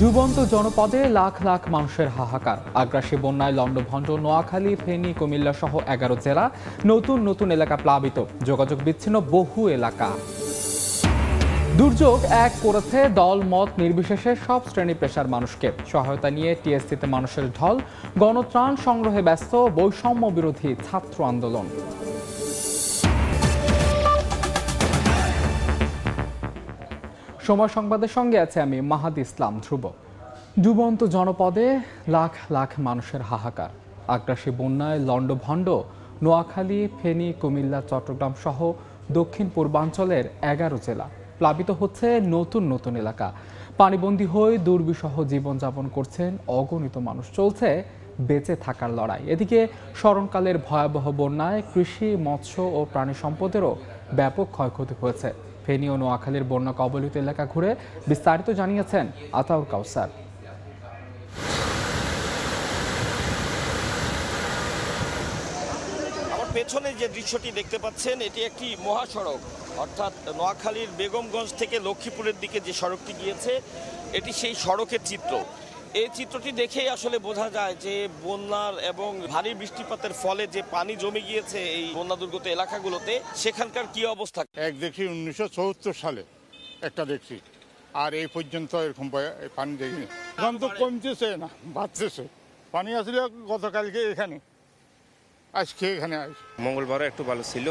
ডুবন্ত জনপদে লাখ লাখ মানুষের হাহাকার। আগ্রাসী বন্যায় লন্ডভন্ড নোয়াখালী, ফেনী, কুমিল্লা সহ 11 জেলা, নতুন নতুন এলাকা প্লাবিত, যোগাযোগ বিচ্ছিন্ন বহু এলাকা। দুর্যোগ এক করেছে দল মত নির্বিশেষে সব শ্রেণী পেশার মানুষকে। সহায়তা নিয়ে টিএসসিতে মানুষের ঢল, গণত্রাণ সংগ্রহে ব্যস্ত বৈষম্য বিরোধী ছাত্র আন্দোলন। সময় সংবাদের সঙ্গে আছে আমি মাহাদি ইসলাম ধ্রুব। ডুবন্ত জনপদে লাখ লাখ মানুষের হাহাকার। আগ্রাসী বন্যায় লন্ডভন্ড নোয়াখালী, ফেনী, কুমিল্লা, চট্টগ্রাম সহ দক্ষিণ পূর্বাঞ্চলের 11 জেলা। প্লাবিত হচ্ছে নতুন নতুন এলাকা। পানিবন্দী হয়ে দুর্বিষহ জীবনযাপন করছেন অগণিত মানুষ। চলছে বেঁচে থাকার লড়াই। এদিকে স্মরণকালের ভয়াবহ বন্যায় কৃষি, মৎস্য ও প্রাণী সম্পদেরও ব্যাপক ক্ষয়ক্ষতি হয়েছে। ফেনী ও নোয়াখালীর বন্যা কবলিত এলাকা ঘুরে বিস্তারিত জানিয়েছেন আতাউর কাউসার। আমার পেছনে যে দৃশ্যটি দেখতে পাচ্ছেন, এটি একটি মহাসড়ক, অর্থাৎ নোয়াখালীর বেগমগঞ্জ থেকে লক্ষ্মীপুরের দিকে যে সড়কটি গিয়েছে, এটি সেই সড়কের চিত্র। এই চিত্রটি দেখেই আসলে বোঝা যায় যে বন্যার এবং ভারী বৃষ্টিপাতের ফলে যে পানি জমে গিয়েছে এই বন্যা দুর্গত এলাকাগুলোতে, সেখানকার কি অবস্থা। এক দেখি 1974 সালে একটা দেখছি, আর এই পর্যন্ত এরকম পানি দেখিনি। এখন তো কমতেছে না, বাড়তেছে। পানি আসলে গতকালকে এখানে, আজকে এখানে মঙ্গলবারও একটু ভালো ছিল,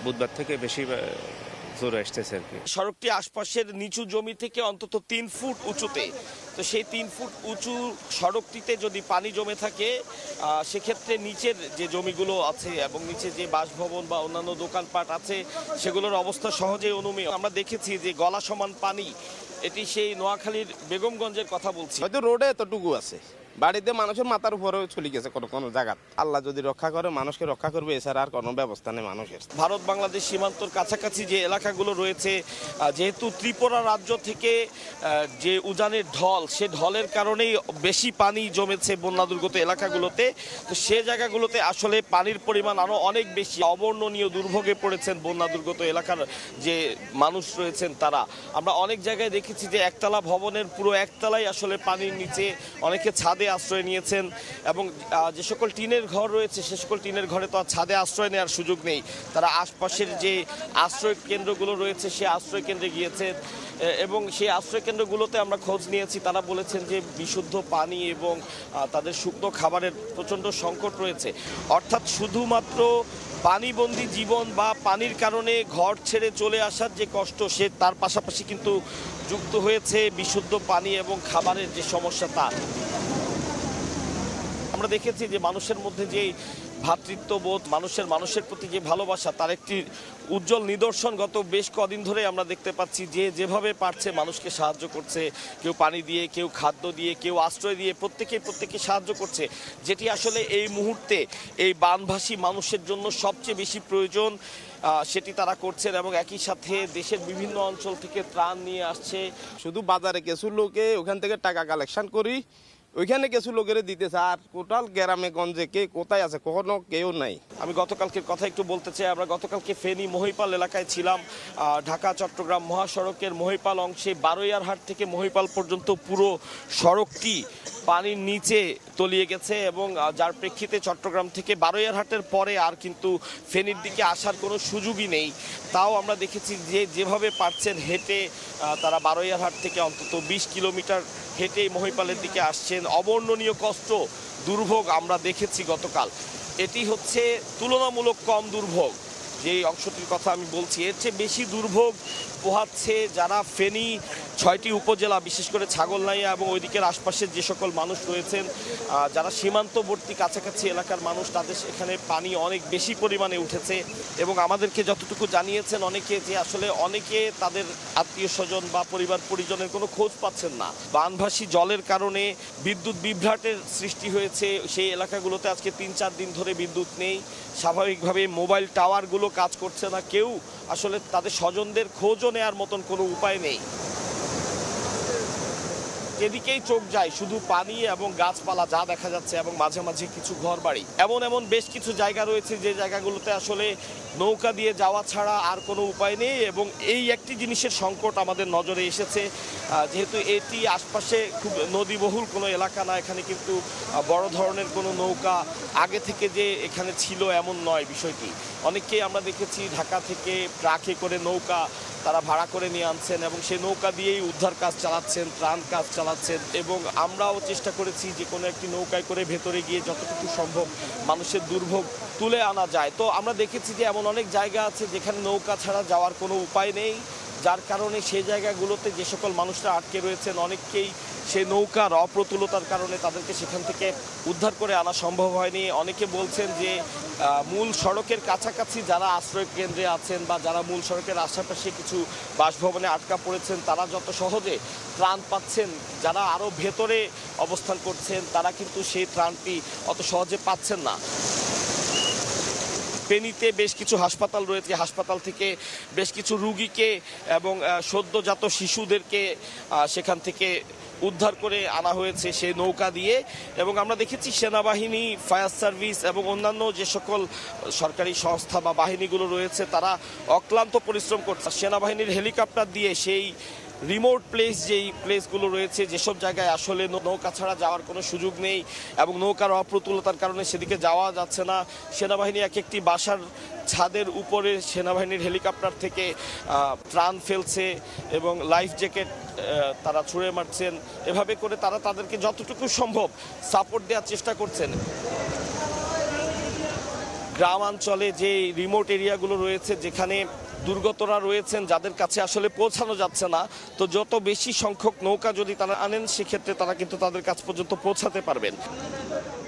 বুধবার থেকে বেশি জোরে আসতেছে আর কি। সড়কটি আশপাশের নিচু জমি থেকে অন্তত 3 ফুট উঁচুতে। তো সেই 3 ফুট উঁচু সড়কটিতে যদি পানি জমে থাকে, সেক্ষেত্রে নিচের যে জমিগুলো আছে এবং নিচে যে বাসভবন বা অন্যান্য দোকানপাট আছে, সেগুলোর অবস্থা সহজেই অনুমেয়। আমরা দেখেছি যে গলা সমান পানি, এটি সেই নোয়াখালীর বেগমগঞ্জের কথা বলছি। হয়তো রোডে এতটুকু আছে, বাড়িতে মানুষের মাথার উপরেও চলে গেছে কোনো কোনো জায়গা। আল্লাহ যদি রক্ষা করে, মানুষকে রক্ষা করবে, এছাড়া আর কোনো ব্যবস্থা নেই মানুষের। ভারত বাংলাদেশ সীমান্তর কাছাকাছি যে এলাকাগুলো রয়েছে, যেহেতু ত্রিপুরা রাজ্য থেকে যে উজানের ঢল, সে ঢলের কারণেই বেশি পানি জমেছে বন্যা দুর্গত এলাকাগুলোতে। তো সে জায়গাগুলোতে আসলে পানির পরিমাণ আরও অনেক বেশি। অবর্ণনীয় দুর্ভোগে পড়েছেন বন্যা দুর্গত এলাকার যে মানুষ রয়েছেন তারা। আমরা অনেক জায়গায় দেখেছি যে একতলা ভবনের পুরো একতলাই আসলে পানির নিচে, অনেকে ছাদে আশ্রয় নিয়েছেন, এবং যে সকল টিনের ঘর রয়েছে সে সকল টিনের ঘরে তো আর ছাদে আশ্রয় নেওয়ার সুযোগ নেই। তারা আশপাশের যে আশ্রয় কেন্দ্রগুলো রয়েছে সে আশ্রয় কেন্দ্রে গিয়েছেন, এবং সেই আশ্রয় কেন্দ্রগুলোতে আমরা খোঁজ নিয়েছি। তারা বলেছেন যে বিশুদ্ধ পানি এবং তাদের শুকনো খাবারের প্রচণ্ড সংকট রয়েছে। অর্থাৎ শুধুমাত্র পানিবন্দী জীবন বা পানির কারণে ঘর ছেড়ে চলে আসার যে কষ্ট, সে তার পাশাপাশি কিন্তু যুক্ত হয়েছে বিশুদ্ধ পানি এবং খাবারের যে সমস্যা তা। আমরা দেখেছি যে মানুষের মধ্যে যে ভ্রাতৃত্ববোধ, মানুষের প্রতি যে ভালোবাসা, তার একটি উজ্জ্বল নিদর্শন গত বেশ কদিন ধরে আমরা দেখতে পাচ্ছি। যে যেভাবে পারছে মানুষকে সাহায্য করছে, কেউ পানি দিয়ে, কেউ খাদ্য দিয়ে, কেউ আশ্রয় দিয়ে, প্রত্যেকে সাহায্য করছে, যেটি আসলে এই মুহূর্তে এই বানভাসী মানুষের জন্য সবচেয়ে বেশি প্রয়োজন, সেটি তারা করছেন। এবং একই সাথে দেশের বিভিন্ন অঞ্চল থেকে ত্রাণ নিয়ে আসছে। শুধু বাজারে কিছু লোকে ওখান থেকে টাকা কালেকশন করি, ওইখানে কিছু লোকের দিতেছে, আর টোটাল গ্রামে গঞ্জে কে কোথায় আছে কখনো কেউ নাই। আমি গতকালকের কথা একটু বলতে চাই। আমরা গতকালকে ফেনী মহিপাল এলাকায় ছিলাম। ঢাকা চট্টগ্রাম মহাসড়কের মহিপাল অংশে বারৈয়ারহাট থেকে মহিপাল পর্যন্ত পুরো সড়কটি পানির নিচে তলিয়ে গেছে, এবং যার প্রেক্ষিতে চট্টগ্রাম থেকে বারৈয়ারহাটের পরে আর কিন্তু ফেনীর দিকে আসার কোনো সুযোগই নেই। তাও আমরা দেখেছি যে যেভাবে পারছেন হেঁটে তারা বারৈয়ারহাট থেকে অন্তত 20 কিলোমিটার হেঁটে মহিপালের দিকে আসছেন। অবর্ণনীয় কষ্ট, দুর্ভোগ আমরা দেখেছি গতকাল। এটি হচ্ছে তুলনামূলক কম দুর্ভোগ, যে অংশটির কথা আমি বলছি। এর চেয়ে বেশি দুর্ভোগ পোহাচ্ছে যারা ফেনী 6টি উপজেলা, বিশেষ করে ছাগলনাইয়া এবং ওই দিকের আশপাশের যে সকল মানুষ রয়েছেন, যারা সীমান্তবর্তী কাছাকাছি এলাকার মানুষ, তাদের সেখানে পানি অনেক বেশি পরিমাণে উঠেছে। এবং আমাদেরকে যতটুকু জানিয়েছেন অনেকে, যে আসলে অনেকে তাদের আত্মীয় স্বজন বা পরিবার পরিজনের কোনো খোঁজ পাচ্ছেন না। বানভাসী জলের কারণে বিদ্যুৎ বিভ্রাটের সৃষ্টি হয়েছে সেই এলাকাগুলোতে। আজকে 3-4 দিন ধরে বিদ্যুৎ নেই। স্বাভাবিকভাবে মোবাইল টাওয়ারগুলো কাজ করছে না। কেউ আসলে তাদের স্বজনদের খোঁজও নেওয়ার মতন কোনো উপায় নেই। যেদিকেই চোখ যায় শুধু পানি এবং গাছপালা যা দেখা যাচ্ছে, এবং মাঝে মাঝে কিছু ঘরবাড়ি। এমন বেশ কিছু জায়গা রয়েছে যে জায়গাগুলোতে আসলে নৌকা দিয়ে যাওয়া ছাড়া আর কোনো উপায় নেই, এবং এই একটি জিনিসের সংকট আমাদের নজরে এসেছে। যেহেতু এটি আশপাশে খুব নদীবহুল কোনো এলাকা না, এখানে কিন্তু বড় ধরনের কোনো নৌকা আগে থেকে যে এখানে ছিল এমন নয় বিষয়টি। অনেককেই আমরা দেখেছি ঢাকা থেকে ট্রাকে করে নৌকা তারা ভাড়া করে নিয়ে আনছেন, এবং সেই নৌকা দিয়েই উদ্ধার কাজ চালাচ্ছেন, ত্রাণ কাজ চালাচ্ছেন। এবং আমরাও চেষ্টা করেছি যে কোনো একটি নৌকায় করে ভেতরে গিয়ে যতটুকু সম্ভব মানুষের দুর্ভোগ তুলে আনা যায়। তো আমরা দেখেছি যে এমন অনেক জায়গা আছে যেখানে নৌকা ছাড়া যাওয়ার কোনো উপায় নেই, যার কারণে সেই জায়গাগুলোতে যে সকল মানুষরা আটকে রয়েছেন অনেককেই সেই নৌকার অপ্রতুলতার কারণে তাদেরকে সেখান থেকে উদ্ধার করে আনা সম্ভব হয়নি। অনেকে বলছেন যে মূল সড়কের কাছাকাছি যারা আশ্রয় কেন্দ্রে আছেন বা যারা মূল সড়কের আশেপাশে কিছু বাসভবনে আটকা পড়েছেন তারা যত সহজে ত্রাণ পাচ্ছেন, যারা আরও ভেতরে অবস্থান করছেন তারা কিন্তু সেই ত্রাণটি অত সহজে পাচ্ছেন না। ফেনীতে বেশ কিছু হাসপাতাল রয়েছে, হাসপাতাল থেকে বেশ কিছু রুগীকে এবং সদ্যজাত শিশুদেরকে সেখান থেকে উদ্ধার করে আনা হয়েছে সেই নৌকা দিয়ে। এবং আমরা দেখেছি সেনাবাহিনী, ফায়ার সার্ভিস এবং অন্যান্য যে সকল সরকারি সংস্থা বা বাহিনীগুলো রয়েছে তারা অক্লান্ত পরিশ্রম করছে। সেনাবাহিনীর হেলিকপ্টার দিয়ে সেই রিমোট প্লেস যেই প্লেসগুলো রয়েছে, যেসব জায়গায় আসলে নৌকা ছাড়া যাওয়ার কোনো সুযোগ নেই এবং নৌকার অপ্রতুলতার কারণে সেদিকে যাওয়া যাচ্ছে না, সেনাবাহিনী এক একটি বাসার ছাদের উপরে সেনাবাহিনীর হেলিকপ্টার থেকে ত্রাণ ফেলছে এবং লাইফ জ্যাকেট তারা ছুঁড়ে মারছেন। এভাবে করে তারা তাদেরকে যতটুকু সম্ভব সাপোর্ট দেওয়ার চেষ্টা করছেন। গ্রামাঞ্চলে যে রিমোট এরিয়াগুলো রয়েছে যেখানে দুর্গতরা রয়েছেন, যাদের কাছে আসলে পৌঁছানো যাচ্ছে না, তো যত বেশি সংখ্যক নৌকা যদি তারা আনেন সেক্ষেত্রে তারা কিন্তু তাদের কাছ পর্যন্ত পৌঁছাতে পারবেন।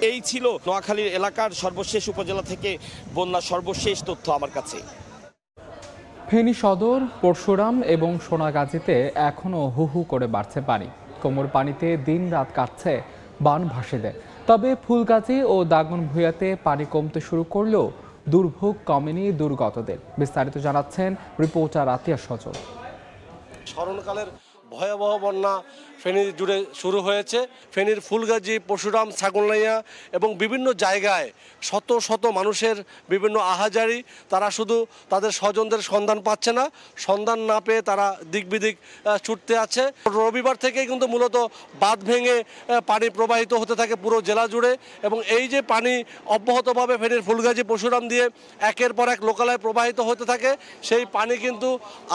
এই ছিল নোয়াখালীর এলাকার সর্বশেষ উপজেলা থেকে বন্যার সর্বশেষ তথ্য আমার কাছে। ফেনী সদর, পরশুরাম এবং সোনাগাজীতে এখনও হু হু করে বাড়ছে পানি। কোমর পানিতে দিন রাত কাটছে বানভাসীদের। তবে ফুলগাজী ও দাগনভূঞাতে পানি কমতে শুরু করলেও দুর্ভোগ কমেনি দুর্গতদের। বিস্তারিত জানাচ্ছেন রিপোর্টার আতিয়া সজল। স্মরণকালের ভয়াবহ বন্যা ফেনী জুড়ে শুরু হয়েছে। ফেনীর ফুলগাজী, পরশুরাম, ছাগলনাইয়া এবং বিভিন্ন জায়গায় শত শত মানুষের বিভিন্ন আহাজারি। তারা শুধু তাদের স্বজনদের সন্ধান পাচ্ছে না, সন্ধান না পেয়ে তারা দিক বিদিক ছুটতে আছে। রবিবার থেকেই কিন্তু মূলত বাঁধ ভেঙে পানি প্রবাহিত হতে থাকে পুরো জেলা জুড়ে, এবং এই যে পানি অব্যাহতভাবে ফেনীর ফুলগাজী, পরশুরাম দিয়ে একের পর এক লোকালয়ে প্রবাহিত হতে থাকে, সেই পানি কিন্তু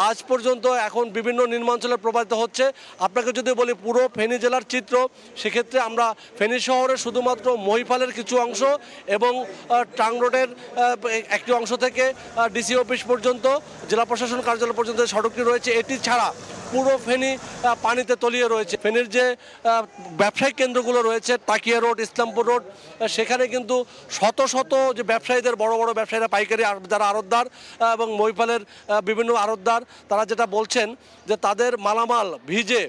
আজ পর্যন্ত এখন বিভিন্ন নিম্নাঞ্চলে প্রবাহিত হচ্ছে। আপনাকে যদি বলি পুরো ফেনী জেলার চিত্র, সেক্ষেত্রে আমরা ফেনী শহরের শুধুমাত্র মহিপালের কিছু অংশ এবং টাং রোডের একটি অংশ থেকে ডিসি অফিস পর্যন্ত, জেলা প্রশাসন কার্যালয় পর্যন্ত সড়কটি রয়েছে, এটি ছাড়া পুরো ফেনী পানিতে তলিয়ে রয়েছে। ফেনীর যে ব্যবসায়িক কেন্দ্রগুলো রয়েছে, তাকিয়া রোড, ইসলামপুর রোড, সেখানে কিন্তু শত শত যে ব্যবসায়ীদের, বড় বড় ব্যবসায়ীরা, পাইকারি যারা আড়তদার এবং মহিপালের বিভিন্ন আড়তদার, তারা যেটা বলছেন যে তাদের মালামাল ভিজে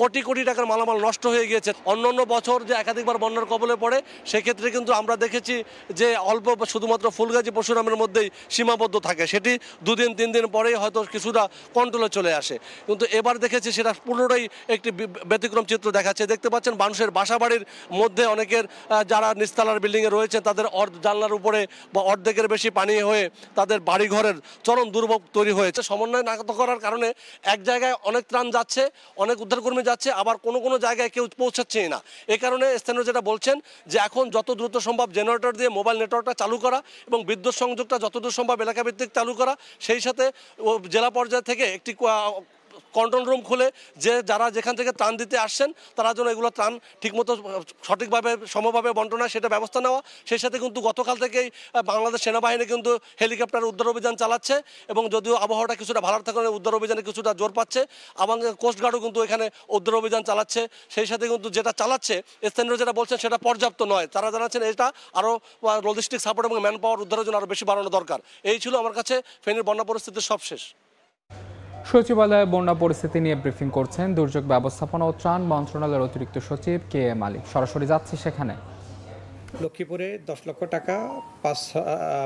কোটি কোটি টাকার মালামাল নষ্ট হয়ে গিয়েছে। অন্য বছর যে একাধিকবার বন্যার কবলে পড়ে, সেক্ষেত্রে কিন্তু আমরা দেখেছি যে অল্প শুধুমাত্র ফুলগাজী, পরশুরামের মধ্যেই সীমাবদ্ধ থাকে, সেটি 2 দিন 3 দিন পরেই হয়তো কিছুটা কন্ট্রোলে চলে আসে। কিন্তু এবার দেখেছি সেটা পুরোটাই একটি ব্যতিক্রম চিত্র দেখাচ্ছে। দেখতে পাচ্ছেন মানুষের বাসাবাড়ির মধ্যে অনেকের যারা নিচতলার বিল্ডিংয়ে রয়েছে তাদের জানলার উপরে বা অর্ধেকের বেশি পানি হয়ে তাদের বাড়িঘরের চরম দুর্ভোগ তৈরি হয়েছে। সমন্বয় না করার কারণে এক জায়গায় অনেক ত্রাণ যাচ্ছে, অনেক উদ্ধারকর্মী যাচ্ছে, আবার কোনো কোনো জায়গায় কেউ পৌঁছাচ্ছেই না। এই কারণে স্থানীয় যেটা বলছেন যে এখন যত দ্রুত সম্ভব জেনারেটর দিয়ে মোবাইল নেটওয়ার্কটা চালু করা এবং বিদ্যুৎ সংযোগটা যতদূর সম্ভব এলাকাভিত্তিক চালু করা, সেই সাথে জেলা পর্যায় থেকে একটি কন্ট্রোল রুম খুলে যে যারা যেখান থেকে ত্রাণ দিতে আসছেন তারা যেন এগুলো ত্রাণ ঠিকমতো সঠিকভাবে সমভাবে বন্টনা সেটা ব্যবস্থা নেওয়া। সেই সাথে কিন্তু গতকাল থেকেই বাংলাদেশ সেনাবাহিনী কিন্তু হেলিকপ্টার উদ্ধার অভিযান চালাচ্ছে, এবং যদিও আবহাওয়াটা কিছুটা ভালো থাকার কারণে উদ্ধার অভিযানে কিছুটা জোর পাচ্ছে। আমাদের কোস্টগার্ডও কিন্তু এখানে উদ্ধার অভিযান চালাচ্ছে। সেই সাথে কিন্তু যেটা চালাচ্ছে স্থানীয় যেটা বলছেন সেটা পর্যাপ্ত নয়, তারা জানাচ্ছেন এটা আরও লজিস্টিক সাপোর্ট এবং ম্যান পাওয়ার উদ্ধারের জন্য আরও বেশি বাড়ানো দরকার। এই ছিল আমার কাছে ফেনীর বন্যা পরিস্থিতির সবশেষ। সচিবালয়ে বন্যা পরিস্থিতি নিয়ে ব্রিফিং করছেন দুর্যোগ ব্যবস্থাপনা ও ত্রাণ মন্ত্রণালয়ের অতিরিক্ত সচিব KM আলী। সরাসরি যাচ্ছি সেখানে। লক্ষ্মীপুরে 10 লক্ষ টাকা,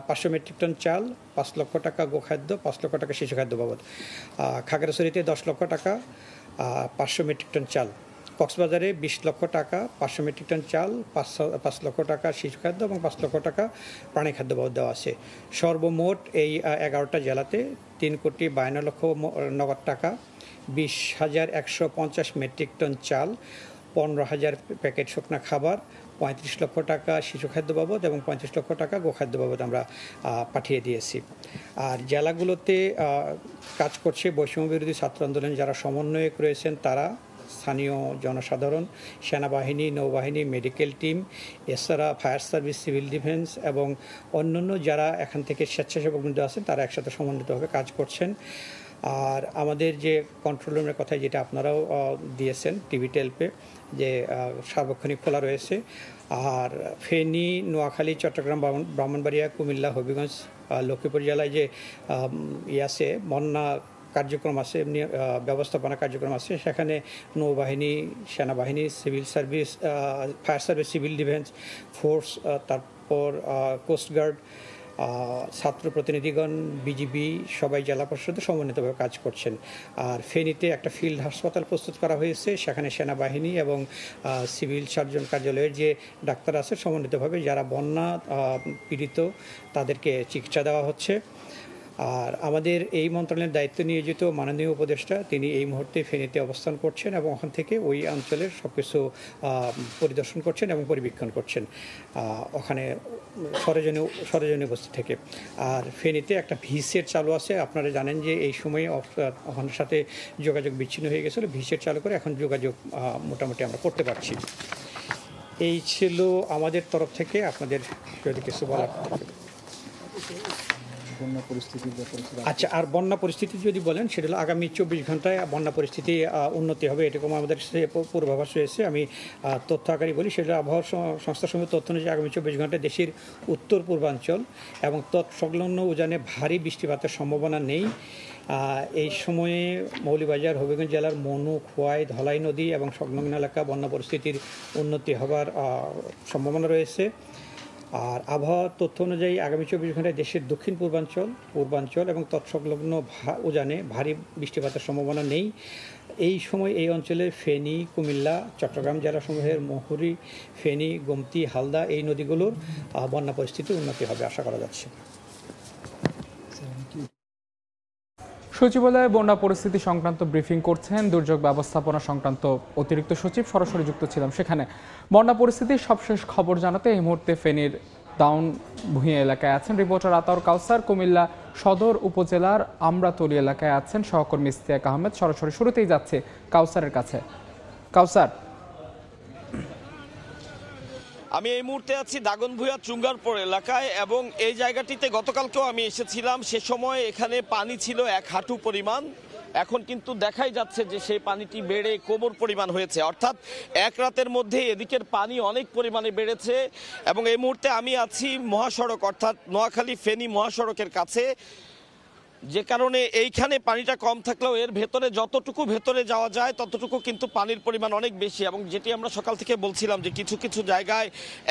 500 মেট্রিক টন চাল, 5 লক্ষ টাকা গোখাদ্য, 5 লক্ষ টাকা শিশু খাদ্য বাবদ। খাগড়াছড়িতে 10 লক্ষ টাকা, 500 মেট্রিক টন চাল। কক্সবাজারে 20 লক্ষ টাকা 500 মেট্রিক টন চাল, 5 লক্ষ টাকা শিশু খাদ্য এবং 5 লক্ষ টাকা প্রাণী খাদ্য বাবদ দেওয়া আছে। সর্বমোট এই 11টা জেলাতে 3,52 লক্ষ নগদ টাকা, 20,150 মেট্রিক টন চাল, 15,000 প্যাকেট শুকনা খাবার, 35 লক্ষ টাকা শিশু খাদ্য বাবদ এবং 35 লক্ষ টাকা গোখাদ্য বাবদ আমরা পাঠিয়ে দিয়েছি। আর জেলাগুলোতে কাজ করছে বৈষম্য বিরোধী ছাত্র আন্দোলন যারা সমন্বয়ক রয়েছেন তারা, স্থানীয় জনসাধারণ, সেনাবাহিনী, নৌবাহিনী, মেডিকেল টিম, এছাড়া ফায়ার সার্ভিস, সিভিল ডিফেন্স এবং অন্যান্য যারা এখান থেকে স্বেচ্ছাসেবক বৃন্দ আছেন তারা একসাথে সমন্বিতভাবে কাজ করছেন। আর আমাদের যে কন্ট্রোল রুমের কথা যেটা আপনারাও দিয়েছেন টিভি টেলপে, যে সার্বক্ষণিক খোলা রয়েছে। আর ফেনী, নোয়াখালী, চট্টগ্রাম, ব্রাহ্মণবাড়িয়া, কুমিল্লা, হবিগঞ্জ, লক্ষ্মীপুর জেলায় যে আছে বন্যা কার্যক্রম আছে, এমনি ব্যবস্থাপনা কার্যক্রম আছে, সেখানে নৌবাহিনী, সেনাবাহিনী, civil service, fire service, civil defence force, তারপর কোস্টগার্ড, ছাত্র প্রতিনিধিগণ, বিজিবি সবাই জেলা পরিষদে সমন্বিতভাবে কাজ করছেন। আর ফেনীতে একটা ফিল্ড হাসপাতাল প্রস্তুত করা হয়েছে, সেখানে সেনাবাহিনী এবং সিভিল সার্জন কার্যালয়ের যে ডাক্তার আছে সমন্বিতভাবে যারা বন্যা পীড়িত তাদেরকে চিকিৎসা দেওয়া হচ্ছে। আর আমাদের এই মন্ত্রণালয়ের দায়িত্ব নিয়োজিত মাননীয় উপদেষ্টা তিনি এই মুহূর্তে ফেনীতে অবস্থান করছেন এবং ওখান থেকে ওই অঞ্চলের সব কিছু পরিদর্শন করছেন এবং পরিবীক্ষণ করছেন ওখানে সরেজমিনে উপস্থিত থেকে। আর ফেনীতে একটা ভিসেট চালু আছে, আপনারা জানেন যে এই সময়ে ওখানের সাথে যোগাযোগ বিচ্ছিন্ন হয়ে গেছিলো, ভিসেট চালু করে এখন যোগাযোগ মোটামুটি আমরা করতে পারছি। এই ছিল আমাদের তরফ থেকে, আপনাদের যদি কিছু বলার। আচ্ছা, আর বন্যা পরিস্থিতি যদি বলেন সেটা হলো আগামী 24 ঘন্টায় বন্যা পরিস্থিতি উন্নতি হবে, এরকম আমাদের পূর্বাভাস রয়েছে। আমি তথ্য আকারে বলি, সেটা আবহাওয়া সংস্থার সঙ্গে তথ্য অনুযায়ী আগামী 24 ঘন্টায় দেশের উত্তর পূর্বাঞ্চল এবং তৎসংলগ্ন উজানে ভারী বৃষ্টিপাতের সম্ভাবনা নেই। এই সময়ে মৌলভীবাজার, হবিগঞ্জ জেলার মনু, খোয়াই, ধলাই নদী এবং সংলগ্ন এলাকা বন্যা পরিস্থিতির উন্নতি হবার সম্ভাবনা রয়েছে। আর আবহাওয়ার তথ্য অনুযায়ী আগামী 24 ঘন্টায় দেশের দক্ষিণ পূর্বাঞ্চল এবং তৎসংলগ্ন উজানে ভারী বৃষ্টিপাতের সম্ভাবনা নেই। এই সময় এই অঞ্চলে ফেনী, কুমিল্লা, চট্টগ্রাম জেলাসমূহের মহুরী, ফেনী, গোমতী, হালদা এই নদীগুলোর বন্যা পরিস্থিতি উন্নতি হবে আশা করা যাচ্ছে। সচিবালয়ে বন্যা পরিস্থিতি সংক্রান্ত ব্রিফিং করছেন দুর্যোগ ব্যবস্থাপনা সংক্রান্ত অতিরিক্ত সচিব, সরাসরি যুক্ত ছিলাম সেখানে। বন্যা পরিস্থিতির সবশেষ খবর জানাতে এই মুহূর্তে ফেনীর দাউন ভূঁইয়া এলাকায় আছেন রিপোর্টার আতাউর কাউসার, কুমিল্লা সদর উপজেলার আমরাতলী এলাকায় আছেন সহকর্মী ইস্তিয়াক আহমেদ। সরাসরি শুরুতেই যাচ্ছে কাউসারের কাছে। কাউসার, আমি এই মুহূর্তে আছি দাগনভূঞা চুঙ্গারপুর এলাকায় এবং এই জায়গাটিতে গতকালকেও আমি এসেছিলাম, সে সময় এখানে পানি ছিল 1 হাঁটু পরিমাণ। এখন কিন্তু দেখাই যাচ্ছে যে সেই পানিটি বেড়ে কোমর পরিমাণ হয়েছে, অর্থাৎ এক রাতের মধ্যে এদিকের পানি অনেক পরিমাণে বেড়েছে। এবং এই মুহূর্তে আমি আছি মহাসড়ক অর্থাৎ নোয়াখালী ফেনী মহাসড়কের কাছে, যে কারণে এইখানে পানিটা কম থাকলেও এর ভেতরে যতটুকু ভেতরে যাওয়া যায় ততটুকু কিন্তু পানির পরিমাণ অনেক বেশি। এবং যেটি আমরা সকাল থেকে বলছিলাম যে কিছু কিছু জায়গায়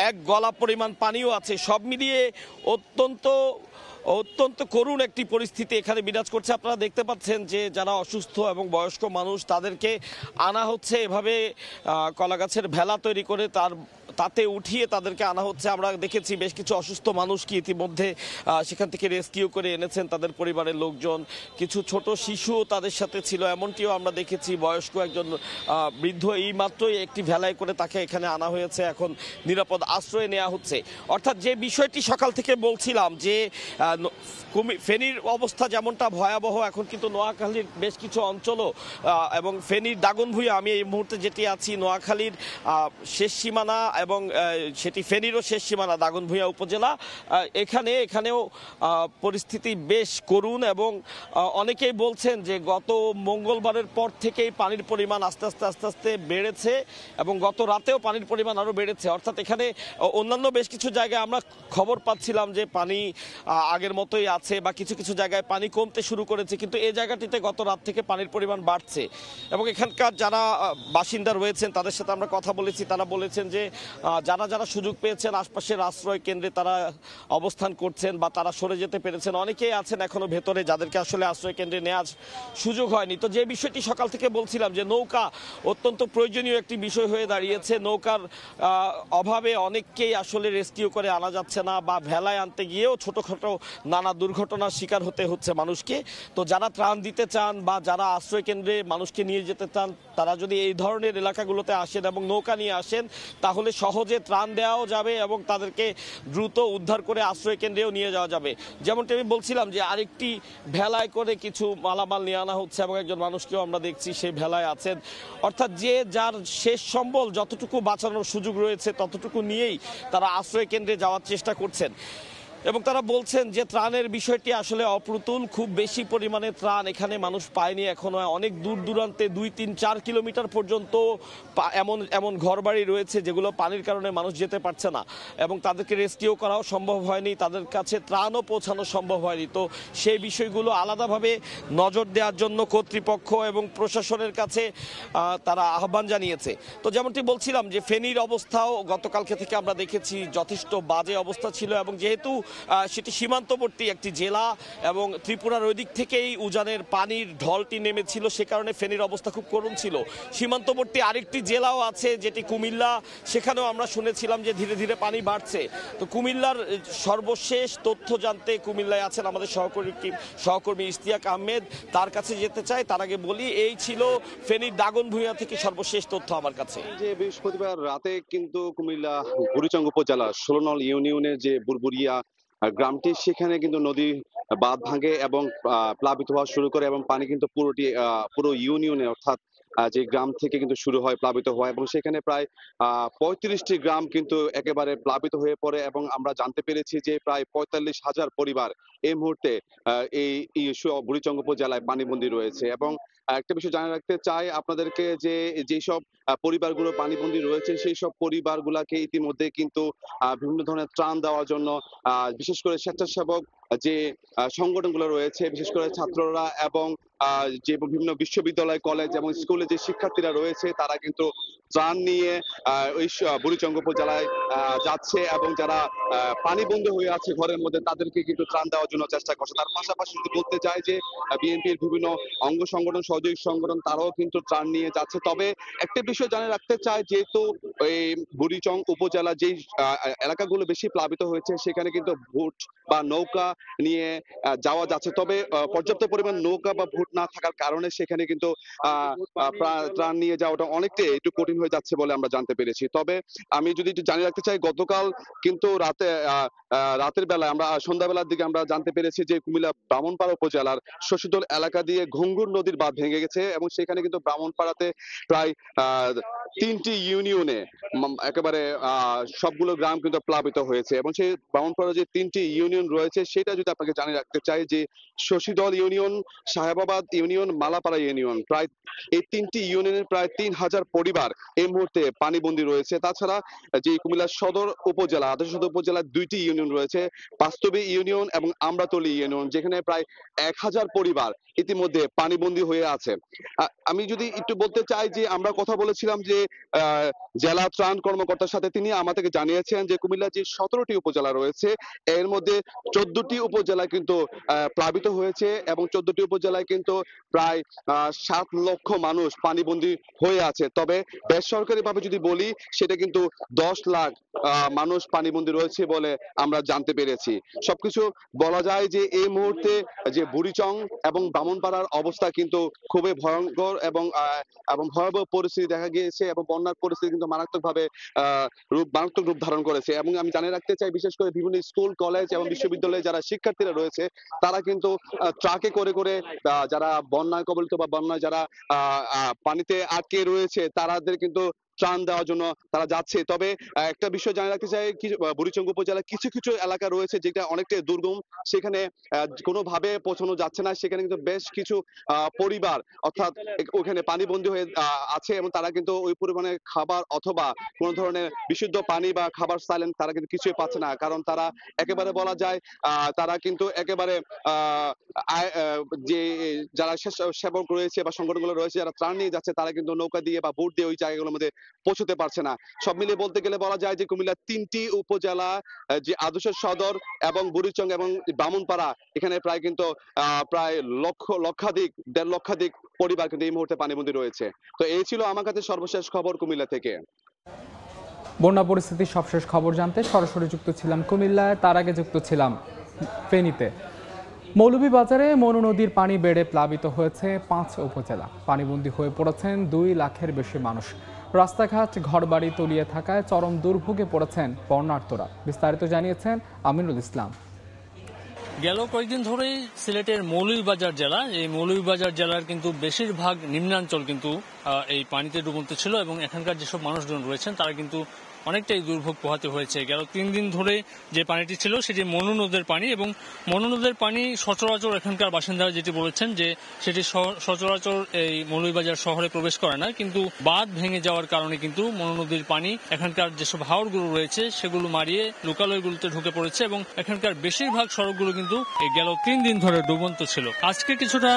1 গলা পরিমাণ পানিও আছে। সব মিলিয়ে অত্যন্ত করুণ একটি পরিস্থিতি এখানে বিরাজ করছে। আপনারা দেখতে পাচ্ছেন যে যারা অসুস্থ এবং বয়স্ক মানুষ তাদেরকে আনা হচ্ছে এভাবে কলা গাছের ভেলা তৈরি করে তাতে উঠিয়ে তাদেরকে আনা হচ্ছে। আমরা দেখেছি বেশ কিছু অসুস্থ মানুষকে ইতিমধ্যে সেখান থেকে রেস্কিউ করে এনেছেন তাদের পরিবারের লোকজন। কিছু ছোট শিশুও তাদের সাথে ছিল, এমনটিও আমরা দেখেছি। বয়স্ক একজন বৃদ্ধ এই মাত্রই একটি ভেলায় করে তাকে এখানে আনা হয়েছে, এখন নিরাপদ আশ্রয়ে নেওয়া হচ্ছে। অর্থাৎ যে বিষয়টি সকাল থেকে বলছিলাম যে ফেনীর অবস্থা যেমনটা ভয়াবহ, এখন কিন্তু নোয়াখালীর বেশ কিছু অঞ্চলও এবং ফেনীর দাগনভূঞা, আমি এই মুহূর্তে যেটি আছি নোয়াখালীর শেষ সীমানা এবং সেটি ফেনীরও শেষ সীমানা দাগনভূঞা উপজেলা, এখানেও পরিস্থিতি বেশ করুণ। এবং অনেকেই বলছেন যে গত মঙ্গলবারের পর থেকেই পানির পরিমাণ আস্তে আস্তে বেড়েছে এবং গত রাতেও পানির পরিমাণ আরও বেড়েছে। অর্থাৎ এখানে অন্যান্য বেশ কিছু জায়গায় আমরা খবর পাচ্ছিলাম যে পানি আগের মতোই আছে বা কিছু কিছু জায়গায় পানি কমতে শুরু করেছে, কিন্তু এই জায়গাটিতে গত রাত থেকে পানির পরিমাণ বাড়ছে। এবং এখানকার যারা বাসিন্দা রয়েছেন তাদের সাথে আমরা কথা বলেছি, তারা বলেছেন যে যারা যারা সুযোগ পেয়েছেন আশপাশের আশ্রয় কেন্দ্রে তারা অবস্থান করছেন বা তারা সরে যেতে পেরেছেন, অনেকেই আছেন এখনো ভেতরে যাদেরকে আসলে আশ্রয় কেন্দ্রে নেওয়ার সুযোগ হয়নি। তো যে বিষয়টি সকাল থেকে বলছিলাম যে নৌকা অত্যন্ত প্রয়োজনীয় একটি বিষয় হয়ে দাঁড়িয়েছে। নৌকার অভাবে অনেককেই আসলে রেস্কিউ করে আনা যাচ্ছে না বা ভেলায় আনতে গিয়েও ছোটখাটো নানা দুর্ঘটনার শিকার হতে হচ্ছে মানুষকে। তো যারা ত্রাণ দিতে চান বা যারা আশ্রয় কেন্দ্রে মানুষকে নিয়ে যেতে চান, তারা যদি এই ধরনের এলাকাগুলোতে আসেন এবং নৌকা নিয়ে আসেন তাহলে সহজে ত্রাণ দেওয়াও যাবে এবং তাদেরকে দ্রুত উদ্ধার করে আশ্রয় কেন্দ্রেও নিয়ে যাওয়া যাবে। যেমনটি আমি বলছিলাম যে আরেকটি ভেলায় করে কিছু মালামাল নিয়ে আনা হচ্ছে এবং একজন মানুষকেও আমরা দেখছি সেই ভেলায় আছেন। অর্থাৎ যে যার শেষ সম্বল যতটুকু বাঁচানোর সুযোগ রয়েছে ততটুকু নিয়েই তারা আশ্রয় কেন্দ্রে যাওয়ার চেষ্টা করছেন এবং তারা বলছেন যে ত্রাণের বিষয়টি আসলে অপ্রতুল, খুব বেশি পরিমাণে ত্রাণ এখানে মানুষ পায়নি এখনো। অনেক দূর দূরান্তে 2-3-4 কিলোমিটার পর্যন্ত এমন এমন ঘরবাড়ি রয়েছে যেগুলো পানির কারণে মানুষ যেতে পারছে না এবং তাদেরকে রেস্কিউ করাও সম্ভব হয়নি, তাদের কাছে ত্রাণও পৌঁছানো সম্ভব হয়নি। তো সেই বিষয়গুলো আলাদাভাবে নজর দেওয়ার জন্য কর্তৃপক্ষ এবং প্রশাসনের কাছে তারা আহ্বান জানিয়েছে। তো যেমনটি বলছিলাম যে ফেনীর অবস্থাও গতকালকে থেকে আমরা দেখেছি যথেষ্ট বাজে অবস্থা ছিল এবং যেহেতু সেটি সীমান্তবর্তী একটি জেলা এবং ত্রিপুরার ওই দিক থেকেই উজানের পানির ঢলটি নেমেছিল, সে কারণে ফেনীর অবস্থা খুব করুণ ছিল। সীমান্তবর্তী আরেকটি জেলাও আছে যেটি কুমিল্লা, সেখানেও আমরা শুনেছিলাম যে ধীরে ধীরে পানি বাড়ছে। তো কুমিল্লার সর্বশেষ তথ্য জানতে কুমিল্লায় আছেন আমাদের সহকর্মী ইশতিয়াক আহমেদ, তার কাছে যেতে চাই। তার আগে বলি এই ছিল ফেনীর দাগনভূঞা থেকে সর্বশেষ তথ্য আমার কাছে। যে বৃহস্পতিবার রাতে কিন্তু কুমিল্লা বুড়িচং উপজেলা 16 নং ইউনিয়নের যে বুরবুরিয়া গ্রামটি, সেখানে কিন্তু নদী বাঁধ ভাঙে এবং প্লাবিত হওয়া শুরু করে এবং পানি কিন্তু পুরো ইউনিয়নে অর্থাৎ যে গ্রাম থেকে কিন্তু শুরু হয় প্লাবিত হওয়া এবং সেখানে প্রায় 35টি গ্রাম কিন্তু একেবারে প্লাবিত হয়ে পড়ে এবং আমরা জানতে পেরেছি যে প্রায় 45,000 পরিবার এই মুহূর্তে এই বুড়িচং উপজেলায় পানিবন্দী রয়েছে। এবং একটা বিষয় জানা রাখতে চাই আপনাদেরকে যে যেসব পরিবারগুলো পানিবন্দী রয়েছে সেই সব পরিবারগুলোকে ইতিমধ্যে কিন্তু বিভিন্ন ধরনের ত্রাণ দেওয়ার জন্য বিশেষ করে স্বেচ্ছাসেবক যে সংগঠনগুলো রয়েছে, বিশেষ করে ছাত্ররা এবং যে বিভিন্ন বিশ্ববিদ্যালয়, কলেজ এবং স্কুলে যে শিক্ষার্থীরা রয়েছে তারা কিন্তু ত্রাণ নিয়ে ওই বুড়িচং উপজেলায় যাচ্ছে এবং যারা পানিবন্দী হয়ে আছে ঘরের মধ্যে তাদেরকে কিন্তু ত্রাণ দেওয়ার জন্য চেষ্টা করছে। তার পাশাপাশি যদি বলতে চাই যে বিএনপির বিভিন্ন অঙ্গ সংগঠন, সহযোগী সংগঠন তারাও কিন্তু ত্রাণ নিয়ে যাচ্ছে। তবে একটা বিষয় জানিয়ে রাখতে চাই, যেহেতু এই বুড়িচং উপজেলা যেই এলাকাগুলো বেশি প্লাবিত হয়েছে সেখানে কিন্তু ভোট বা নৌকা নিয়ে যাওয়া যাচ্ছে, তবে পর্যাপ্ত পরিমাণ নৌকা বা ভোট না থাকার কারণে সেখানে কিন্তু ত্রাণ নিয়ে যাওয়াটা অনেকটাই একটু কঠিন হয়ে যাচ্ছে বলে আমরা জানতে পেরেছি। তবে আমি যদি একটু জানিয়ে রাখতে চাই, গতকাল কিন্তু রাতের বেলায় আমরা সন্ধ্যাবেলার দিকে আমরা জানতে পেরেছি যে কুমিল্লা ব্রাহ্মণপাড়া উপজেলার শশীদল এলাকা দিয়ে ঘুঙ্গুর নদীর বাঁধ ভেঙে গেছে এবং সেখানে কিন্তু ব্রাহ্মণপাড়াতে প্রায় 3টি ইউনিয়নে একেবারে সবগুলো গ্রাম কিন্তু প্লাবিত হয়েছে এবং সেই ব্রাহ্মণপাড়া যে 3টি ইউনিয়ন রয়েছে সেটা যদি আপনাকে জানিয়ে রাখতে চাই যে Shashidal union, Sahebabad union, Malapara union, প্রায় এই 3টি ইউনিয়নের প্রায় 3000 পরিবার এই মুহূর্তে পানিবন্দী রয়েছে। তাছাড়া যে কুমিল্লা সদর উপজেলা, আদর্শ সদর উপজেলার 2টি ইউনিয়ন রয়েছে, বাস্তবী ইউনিয়ন এবং আমরাতলী ইউনিয়ন, যেখানে প্রায় 1000 পরিবার ইতিমধ্যে পানিবন্দী হয়ে আছে। আমি যদি একটু বলতে চাই যে আমরা কথা বলেছিলাম যে জেলা ত্রাণ কর্মকর্তার সাথে, তিনি আমাদেরকে জানিয়েছেন যে কুমিল্লা যে 17টি উপজেলা রয়েছে এর মধ্যে 14টি উপজেলা কিন্তু প্লাবিত হয়েছে এবং 14টি উপজেলায় কিন্তু প্রায় 7 লক্ষ মানুষ পানিবন্দী হয়ে আছে। তবে বেসরকারি ভাবে যদি বলি সেটা কিন্তু 10 লাখ মানুষ পানিবন্দী রয়েছে বলে আমরা জানতে পেরেছি। সবকিছু বলা যায় যে এই মুহূর্তে যে বুড়িচং এবং ব্রাহ্মণপাড়ার অবস্থা কিন্তু খুবই ভয়ঙ্কর এবং ভয়াবহ পরিস্থিতি দেখা গিয়েছে এবং বন্যার পরিস্থিতি কিন্তু মারাত্মক রূপ ধারণ করেছে। এবং আমি জানিয়ে রাখতে চাই, বিশেষ করে বিভিন্ন স্কুল, কলেজ এবং বিশ্ববিদ্যালয়ে যারা শিক্ষার্থীরা রয়েছে তারা কিন্তু ট্রাকে করে করে যারা বন্যায় কবলিত বা বন্যায় যারা পানিতে আটকে রয়েছে তাদের কিন্তু ত্রাণ দেওয়ার জন্য তারা যাচ্ছে। তবে একটা বিষয় জানিয়ে রাখতে চাই, বুড়িচং উপজেলার কিছু কিছু এলাকা রয়েছে যেটা অনেকটাই দুর্গম, সেখানে কোনোভাবে পৌঁছানো যাচ্ছে না। সেখানে কিন্তু বেশ কিছু পরিবার অর্থাৎ ওখানে পানিবন্দী হয়ে আছে এবং তারা কিন্তু ওই পরিমাণে খাবার অথবা কোন ধরনের বিশুদ্ধ পানি বা খাবার চাইলেন তারা কিন্তু কিছুই পাচ্ছে না, কারণ তারা একেবারে বলা যায় তারা কিন্তু একেবারে যে যারা সেবক রয়েছে বা সংগঠনগুলো রয়েছে যারা ত্রাণ নিয়ে যাচ্ছে তারা কিন্তু নৌকা দিয়ে বা বোট দিয়ে ওই জায়গাগুলোর মধ্যে পৌঁছতে পারছে না। সব মিলিয়ে বলতে গেলে বলা যায় যে কুমিল্লার 3টি উপজেলা, যে আদর্শ সদর এবং বুড়িচং এবং ব্রাহ্মণপাড়া, এখানে প্রায় কিন্তু প্রায় লক্ষাধিক 1.5 লক্ষাধিক পরিবার কিন্তু এই মুহূর্তে পানিবন্দী রয়েছে। তো এই ছিল আমার কাছে সর্বশেষ খবর কুমিল্লা থেকে। বন্যা পরিস্থিতির সবশেষ খবর জানতে সরাসরি যুক্ত ছিলাম কুমিল্লায়, তার আগে যুক্ত ছিলাম ফেনীতে। মৌলভীবাজারে মনু নদীর পানি বেড়ে প্লাবিত হয়েছে 5 উপজেলা। পানিবন্দী হয়ে পড়েছেন 2 লাখের বেশি মানুষ। রাস্তাঘাট ঘরবাড়ি তলিয়ে থাকায় চরম দুর্ভোগে পড়েছেন বন্যার্তরা। বিস্তারিত জানিয়েছেন আমিনুল ইসলাম। গেল কয়েকদিন ধরেই সিলেটের মৌলভীবাজার জেলা, এই মৌলভীবাজার জেলার কিন্তু বেশিরভাগ নিম্নাঞ্চল কিন্তু এই পানিতে ডুবন্ত ছিল এবং এখানকার যেসব মানুষজন রয়েছেন তারা কিন্তু অনেকটাই দুর্ভোগ পোহাতে হয়েছে। গেল 3 দিন ধরে যে পানিটি ছিল সেটি মনু নদের পানি, এবং মনু নদের পানি সচরাচর এখানকার বাসিন্দারা যেটি বলেছেন যে সেটি সচরাচর এই মৌলভীবাজার শহরে প্রবেশ করে না, কিন্তু বাঁধ ভেঙে যাওয়ার কারণে কিন্তু মনু নদীর পানি এখানকার যেসব হাওরগুলো রয়েছে সেগুলো মারিয়ে লোকালয়গুলোতে ঢুকে পড়েছে এবং এখানকার বেশিরভাগ সড়কগুলো কিন্তু এই গেল 3 দিন ধরে ডুবন্ত ছিল। আজকে কিছুটা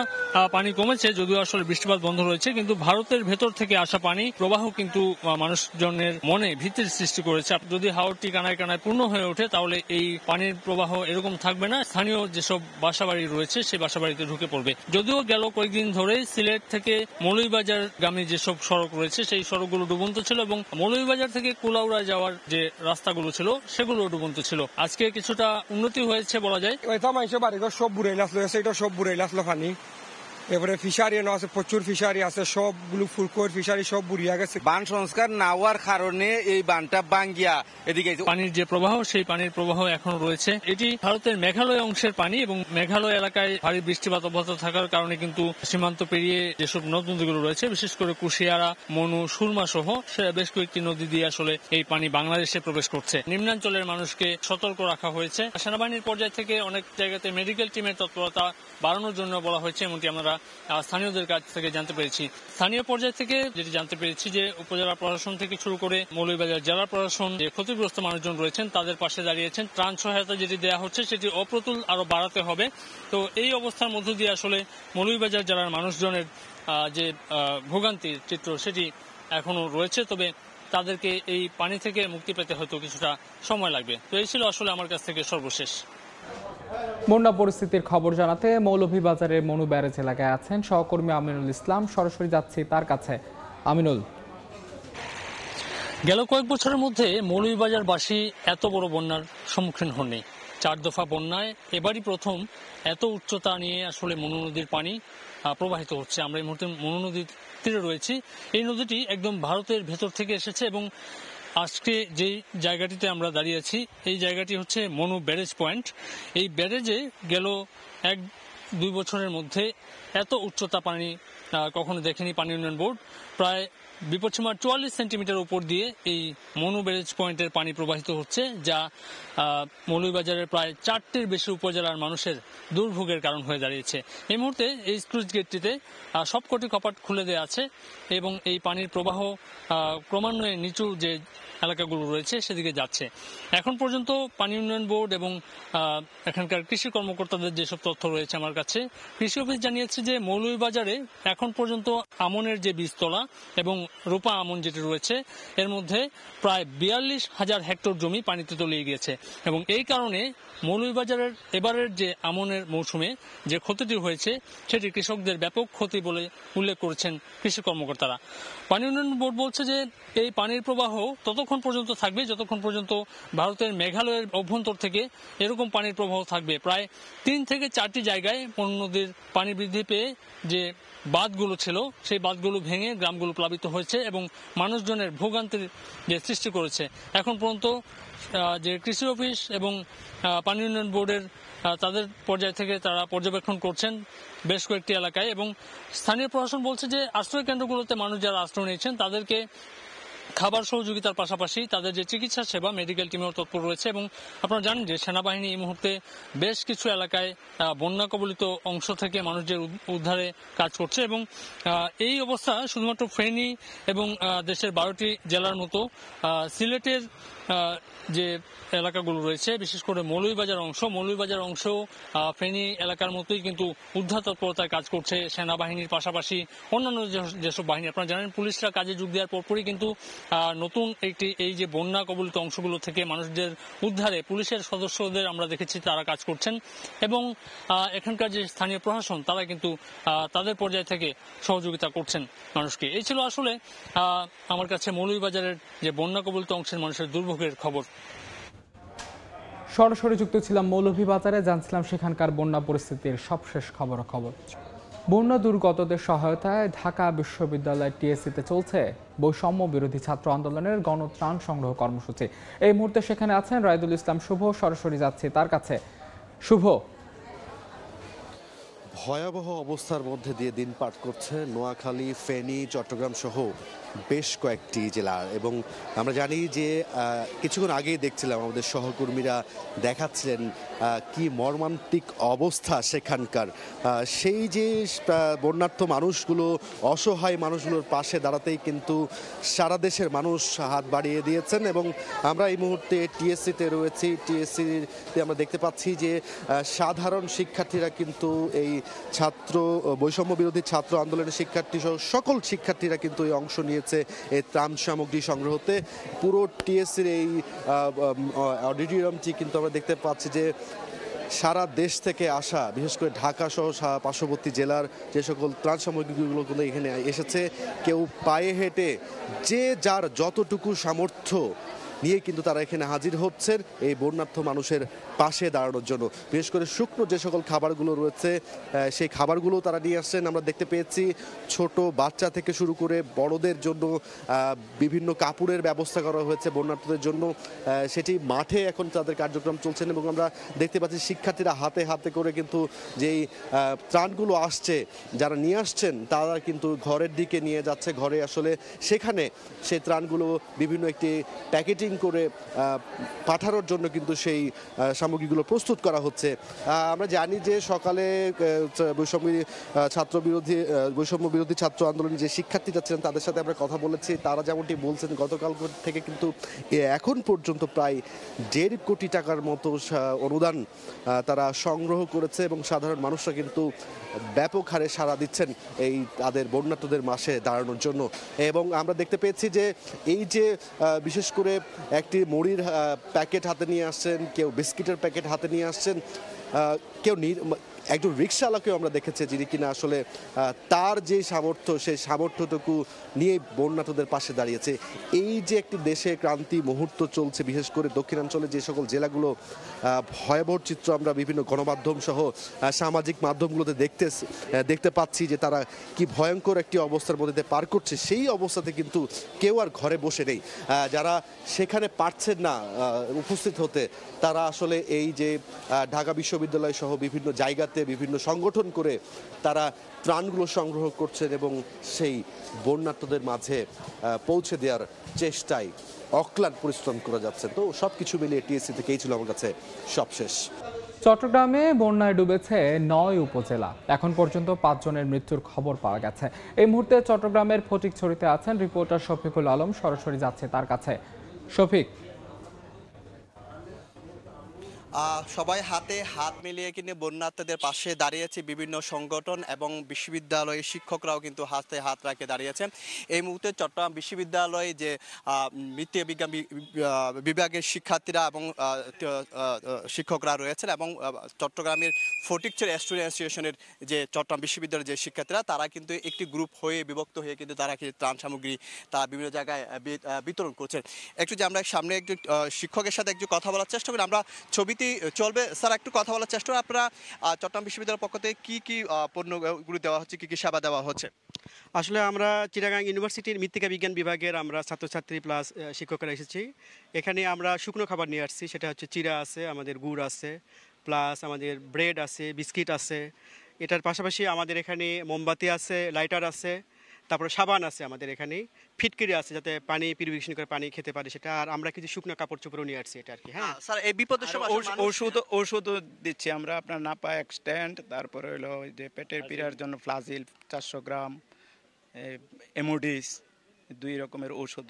পানি কমেছে, যদিও আসলে বৃষ্টিপাত বন্ধ রয়েছে, কিন্তু ভারতের ভেতর থেকে আসা পানি প্রবাহ কিন্তু মানুষজনের মনে ভীতির সৃষ্টি করেছে। যদি হাওরটি কানায় কানায় পূর্ণ হয়ে ওঠে তাহলে এই পানির প্রবাহ এরকম থাকবে না, স্থানীয় যেসব বাসাবাড়ি রয়েছে সেই বাসাবাড়িতে ঢুকে পড়বে। যদিও গেল কয়েকদিন ধরে সিলেট থেকে মৌলভীবাজার গামী যেসব সড়ক রয়েছে সেই সড়কগুলো ডুবন্ত ছিল এবং মৌলভীবাজার থেকে কুলাউড়া যাওয়ার যে রাস্তাগুলো ছিল সেগুলো ডুবন্ত ছিল। আজকে কিছুটা উন্নতি হয়েছে বলা যায়। সব বুড়াই আসলো, সেটা সব বুড়াই আসলো পানি। এবারে ফিশারি আছে, প্রচুর ফিশারি আছে, সবগুলো ফুলকোর ফিশারি সব বুড়িয়া গেছে। বান সংস্কার না হওয়ার কারণে এই বানটা ভাঙ্গিয়া এদিকে পানির যে প্রবাহ সেই পানির প্রবাহ এখনো রয়েছে। এটি ভারতের মেঘালয় অংশের পানি এবং মেঘালয় এলাকায় ভারী বৃষ্টিপাত অব্যাহত থাকার কারণে কিন্তু সীমান্ত পেরিয়ে যেসব নদ নদীগুলো রয়েছে, বিশেষ করে কুশিয়ারা, মনু, সুরমা সহ বেশ কয়েকটি নদী দিয়ে আসলে এই পানি বাংলাদেশে প্রবেশ করছে। নিম্নাঞ্চলের মানুষকে সতর্ক রাখা হয়েছে। সেনাবাহিনীর পর্যায় থেকে অনেক জায়গাতে মেডিকেল টিমের তৎপরতা বাড়ানোর জন্য বলা হয়েছে, এমনটি আমরা স্থানীয়দের কাছ থেকে জানতে পেরেছি। স্থানীয় পর্যায় থেকে যেটি জানতে পেরেছি যে উপজেলা প্রশাসন থেকে শুরু করে মৌলভীবাজার জেলা প্রশাসন যে ক্ষতিগ্রস্ত মানুষজন রয়েছেন তাদের পাশে দাঁড়িয়েছেন। ত্রাণ সহায়তা যেটি দেওয়া হচ্ছে সেটি অপ্রতুল আরো বাড়াতে হবে। তো এই অবস্থার মধ্য দিয়ে আসলে মৌলভীবাজার জেলার মানুষজনের যে ভোগান্তির চিত্র সেটি এখনো রয়েছে, তবে তাদেরকে এই পানি থেকে মুক্তি পেতে হয়তো কিছুটা সময় লাগবে। তো এই ছিল আসলে আমার কাছ থেকে সর্বশেষ। বন্যা পরিস্থিতির খবর জানাতে মৌলভীবাজারের মনু ব্যারেজ এলাকায় আছেন সহকর্মী আমিনুল ইসলাম। সরাসরি যাচ্ছি তার কাছে। আমিনুল, গেল কয়েক বছরের মধ্যে মৌলভীবাজারবাসী এত বড় বন্যার সম্মুখীন হননি। 4 দফা বন্যায় এবারই প্রথম এত উচ্চতা নিয়ে আসলে মনু নদীর পানি প্রবাহিত হচ্ছে। আমরা এই মুহূর্তে মনু নদীর তীরে রয়েছি। এই নদীটি একদম ভারতের ভেতর থেকে এসেছে এবং আজকে যে জায়গাটিতে আমরা দাঁড়িয়ে আছি এই জায়গাটি হচ্ছে মনু ব্যারেজ পয়েন্ট। এই ব্যারেজে গেল 1-2 বছরের মধ্যে এত উচ্চতা পানি কখনো দেখেনি পানি উন্নয়ন বোর্ড। প্রায় বিপদসীমার 44 সেন্টিমিটার উপর দিয়ে এই মনু ব্যারেজ পয়েন্টের পানি প্রবাহিত হচ্ছে, যা মৌলভীবাজারের প্রায় 4টির বেশি উপজেলার মানুষের দুর্ভোগের কারণ হয়ে দাঁড়িয়েছে। এই মুহূর্তে এই স্লুইস গেটটিতে সবকটি কপাট খুলে দেওয়া আছে এবং এই পানির প্রবাহ ক্রমান্বয়ে নিচু যে এলাকাগুলো রয়েছে সেদিকে যাচ্ছে। এখন পর্যন্ত পানি উন্নয়ন বোর্ড এবং এখানকার কৃষি কর্মকর্তাদের যেসব তথ্য রয়েছে আমার কাছে, কৃষি অফিস জানিয়েছে যে মৌলভীবাজারে এখন পর্যন্ত আমনের যে বীজতলা এবং রূপা আমন যেটি রয়েছে এর মধ্যে প্রায় 42,000 হেক্টর জমি পানিতে তলিয়ে গিয়েছে এবং এই কারণে মৌলভীবাজারের এবারের যে আমনের মৌসুমে যে ক্ষতিটি হয়েছে সেটি কৃষকদের ব্যাপক ক্ষতি বলে উল্লেখ করেছেন কৃষি কর্মকর্তারা। পানি উন্নয়ন বোর্ড বলছে যে এই পানির প্রবাহ ততক্ষণ পর্যন্ত থাকবে যতক্ষণ পর্যন্ত ভারতের মেঘালয়ের অভ্যন্তর থেকে এরকম পানির প্রবাহ থাকবে। প্রায় 3 থেকে 4টি জায়গায় মনু নদীর পানি বৃদ্ধি পেয়ে যে বাঁধগুলো ছিল সেই বাঁধগুলো ভেঙে গ্রামগুলো প্লাবিত হয়েছে এবং মানুষজনের ভোগান্তির যে সৃষ্টি করেছে। এখন পর্যন্ত যে কৃষি অফিস এবং পানি উন্নয়ন বোর্ডের তাদের পর্যায় থেকে তারা পর্যবেক্ষণ করছেন বেশ কয়েকটি এলাকায় এবং স্থানীয় প্রশাসন বলছে যে আশ্রয় কেন্দ্রগুলোতে মানুষ যারা আশ্রয় নিয়েছেন তাদেরকে খাবার সহযোগিতার পাশাপাশি তাদের যে চিকিৎসা সেবা মেডিকেল টিমেও তৎপর রয়েছে এবং আপনারা জানেন যে সেনাবাহিনী এই মুহূর্তে বেশ কিছু এলাকায় বন্যা কবলিত অংশ থেকে মানুষদের উদ্ধারে কাজ করছে এবং এই অবস্থা শুধুমাত্র ফেনী এবং দেশের 12টি জেলার মতো সিলেটের যে এলাকাগুলো রয়েছে, বিশেষ করে মৌলভীবাজার অংশ ফেনী এলাকার মতোই কিন্তু উদ্ধার তৎপরতায় কাজ করছে সেনাবাহিনীর পাশাপাশি অন্যান্য যেসব বাহিনী। আপনারা জানেন পুলিশরা কাজে যোগ দেওয়ার পরপরই কিন্তু নতুন এই যে বন্যা কবলিত অংশগুলো থেকে মানুষদের উদ্ধারে পুলিশের সদস্যদের আমরা দেখেছি তারা কাজ করছেন, এবং এখানকার যে স্থানীয় প্রশাসন তারা কিন্তু তাদের পর্যায় থেকে সহযোগিতা করছেন মানুষকে। এই ছিল আসলে আমার কাছে মৌলভীবাজারের যে বন্যা কবলিত অংশের মানুষের দুর্ভোগের খবর। সরাসরি যুক্ত ছিলাম মৌলভীবাজারে, জানছিলাম সেখানকার বন্যা পরিস্থিতির সবশেষ খবর। বন্যা দুর্গতদের সহায়তায় ঢাকা বিশ্ববিদ্যালয় টিএসসিতে চলছে বৈষম্য বিরোধী ছাত্র আন্দোলনের গণত্রাণ সংগ্রহ কর্মসূচি। এই মুহূর্তে সেখানে আছেন রাইদুল ইসলাম শুভ, সরাসরি যাচ্ছে তার কাছে। শুভ, ভয়াবহ অবস্থার মধ্যে দিয়ে দিন পার করছে নোয়াখালী, ফেনী, চট্টগ্রাম সহ বেশ কয়েকটি জেলা। এবং আমরা জানি যে কিছুক্ষণ আগেই দেখছিলাম আমাদের সহকর্মীরা দেখাচ্ছিলেন কি মর্মান্তিক অবস্থা সেখানকার। সেই যে বন্যার্থ মানুষগুলো, অসহায় মানুষগুলোর পাশে দাঁড়াতেই কিন্তু সারা দেশের মানুষ হাত বাড়িয়ে দিয়েছেন। এবং আমরা এই মুহূর্তে টিএসসিতে রয়েছি। টিএসসিতে আমরা দেখতে পাচ্ছি যে সাধারণ শিক্ষার্থীরা কিন্তু এই বৈষম্য বিরোধী ছাত্র আন্দোলনের শিক্ষার্থী সহ সকল শিক্ষার্থীরা কিন্তু এই অংশ নিয়েছে এই ত্রাণ সামগ্রী সংগ্রহতে। পুরো টিএসসির এই অডিটোরিয়ামটি কিন্তু আমরা দেখতে পাচ্ছি যে সারা দেশ থেকে আসা, বিশেষ করে ঢাকা সহ পার্শ্ববর্তী জেলার যে সকল ত্রাণ সামগ্রীগুলো এখানে এসেছে, কেউ পায়ে হেঁটে যে যার যতটুকু সামর্থ্য নিয়ে কিন্তু তারা এখানে হাজির হচ্ছেন এই বন্যার্থ মানুষের পাশে দাঁড়ানোর জন্য। বিশেষ করে শুকনো যে সকল খাবারগুলো রয়েছে সেই খাবারগুলো তারা নিয়ে আসছেন। আমরা দেখতে পেয়েছি ছোট বাচ্চা থেকে শুরু করে বড়দের জন্য বিভিন্ন কাপড়ের ব্যবস্থা করা হয়েছে বন্যার্থদের জন্য। সেটি মাঠে এখন তাদের কার্যক্রম চলছেন এবং আমরা দেখতে পাচ্ছি শিক্ষার্থীরা হাতে হাতে করে কিন্তু যেই ত্রাণগুলো আসছে, যারা নিয়ে আসছেন তারা কিন্তু ঘরের দিকে নিয়ে যাচ্ছে। ঘরে আসলে সেখানে সেই ত্রাণগুলো বিভিন্ন একটি প্যাকেটিং করে পাঠানোর জন্য কিন্তু সেই সামগ্রীগুলো প্রস্তুত করা হচ্ছে। আমরা জানি যে সকালে বৈষম্য বিরোধী ছাত্র আন্দোলনের যে শিক্ষার্থীরা ছিলেন তাদের সাথে আমরা কথা বলেছি। তারা যেমনটি বলছেন গতকাল থেকে কিন্তু এখন পর্যন্ত প্রায় 1.5 কোটি টাকার মতো অনুদান তারা সংগ্রহ করেছে এবং সাধারণ মানুষরা কিন্তু ব্যাপক হারে সাড়া দিচ্ছেন এই তাদের বন্যার্থদের মাসে দাঁড়ানোর জন্য। এবং আমরা দেখতে পেয়েছি যে এই যে বিশেষ করে একটি মুড়ির প্যাকেট হাতে নিয়ে আসছেন, কেউ বিস্কিটের প্যাকেট হাতে নিয়ে আসছেন, কেউ একজন রিক্সাওয়ালাকেও আমরা দেখেছি যিনি কিনা আসলে তার যে সামর্থ্য সেই সামর্থ্যটুকু নিয়ে বন্যার্থদের পাশে দাঁড়িয়েছে। এই যে একটি দেশে ক্রান্তি মুহূর্ত চলছে, বিশেষ করে দক্ষিণাঞ্চলে যে সকল জেলাগুলো ভয়াবহ চিত্র আমরা বিভিন্ন গণমাধ্যম সহ সামাজিক মাধ্যমগুলোতে দেখতে পাচ্ছি যে তারা কি ভয়ঙ্কর একটি অবস্থার মধ্যে পার করছে। সেই অবস্থাতে কিন্তু কেউ আর ঘরে বসে নেই। যারা সেখানে পারছেন না উপস্থিত হতে, তারা আসলে এই যে ঢাকা বিশ্ববিদ্যালয় সহ বিভিন্ন জায়গাতে বিভিন্ন সংগঠন করে তারা ত্রাণগুলো সংগ্রহ করছেন এবং সেই বন্যার্থদের মাঝে পৌঁছে দেওয়ার চেষ্টায় অক্লান্ত পরিশ্রম করে যাচ্ছেন। তো সবকিছু মিলিয়ে টিএসসি থেকেই ছিল আমার কাছে সবশেষ। চট্টগ্রামে বন্যায় ডুবেছে 9 উপজেলা। এখন পর্যন্ত 5 জনের মৃত্যুর খবর পাওয়া গেছে। এই মুহূর্তে চট্টগ্রামের ফটিকছড়িতে আছেন রিপোর্টার শফিকুল আলম, সরাসরি যাচ্ছে তার কাছে। শফিক, সবাই হাতে হাত মিলিয়ে কিন্তু বন্যার্থীদের পাশে দাঁড়িয়েছে বিভিন্ন সংগঠন এবং বিশ্ববিদ্যালয়ের শিক্ষকরাও কিন্তু হাতে হাত রাখে দাঁড়িয়েছেন। এই মুহূর্তে চট্টগ্রাম বিশ্ববিদ্যালয়ে যে মৃত্তিকা বিজ্ঞান বিভাগের শিক্ষার্থীরা এবং শিক্ষকরা রয়েছেন এবং চট্টগ্রামের ফটিকছড়ি স্টুডেন্ট অ্যাসোসিয়েশনের যে চট্টগ্রাম বিশ্ববিদ্যালয়ের যে শিক্ষার্থীরা তারা কিন্তু একটি গ্রুপ হয়ে বিভক্ত হয়ে কিন্তু তারা ত্রাণ সামগ্রী তারা বিভিন্ন জায়গায় বিতরণ করছেন। একটু যে আমরা সামনে একটু শিক্ষকের সাথে একটু কথা বলার চেষ্টা করি, আমরা ছবিতে চলবে। স্যার, একটু কথা বলার চেষ্টা করি, আপনারা চট্টগ্রাম বিশ্ববিদ্যালয়ের পক্ষ থেকে কি পণ্যগুলো দেওয়া হচ্ছে, কি সেবা দেওয়া হচ্ছে? আসলে আমরা চিটাগাং ইউনিভার্সিটির মৃত্তিকা বিজ্ঞান বিভাগের আমরা ছাত্রছাত্রী প্লাস শিক্ষকরা এসেছি। এখানে আমরা শুকনো খাবার নিয়ে আসছি, সেটা হচ্ছে চিরা আছে, আমাদের গুড় আছে, প্লাস আমাদের ব্রেড আছে, বিস্কিট আছে। এটার পাশাপাশি আমাদের এখানে মোমবাতি আছে, লাইটার আছে, তারপরে সাবান আছে, আমাদের এখানে ফিটকিরি আছে যাতে পানি পিউরিফিকেশন করে পানি খেতে পারে সেটা। আর আমরা কিছু শুকনো কাপড় চোপড়ও নিয়ে আসছি এটা আর কি। হ্যাঁ স্যার, এই বিপদের সময় ওষুধও দিচ্ছি আমরা, আপনার নাপা এক্সট্যান্ড, তারপরে হলো যে পেটের পীড়ার জন্য ফ্লাজিল 400 গ্রাম, এমোডিস 2 রকমের ঔষধ